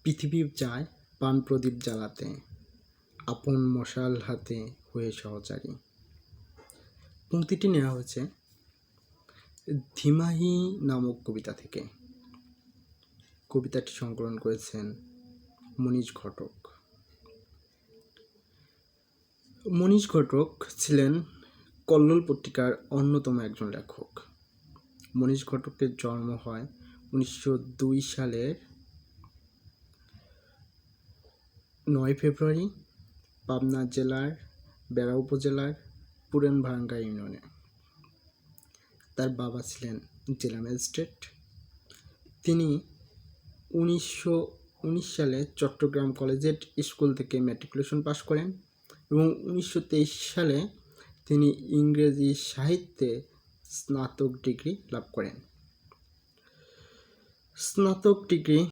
পৃথিবী যায় পান প্রদীপ জ্বালাতে, আপন মশাল হাতে হয়ে সহচারী। পংক্তিটি নেওয়া হয়েছে ধিমাহি নামক কবিতা থেকে। কবিতাটি সংকলন করেছেন মনীষ ঘটক। মনীষ ঘটক ছিলেন কল্লোল পত্রিকার অন্যতম একজন লেখক। মনীষ ঘটকের জন্ম হয় 1902 সালের 9 ফেব্রুয়ারি পাবনা জেলার বেড়া উপজেলার পুরানভাঙ্গা ইউনিয়নে। তার বাবা ছিলেন জেলা ম্যাজিস্ট্রেট। তিনি 1919 সালে চট্টগ্রাম কলেজিয়েট স্কুল থেকে ম্যাট্রিকুলেশন পাশ করেন এবং 1923 সালে তিনি ইংরেজি সাহিত্যে স্নাতক ডিগ্রি লাভ করেন। স্নাতক ডিগ্রি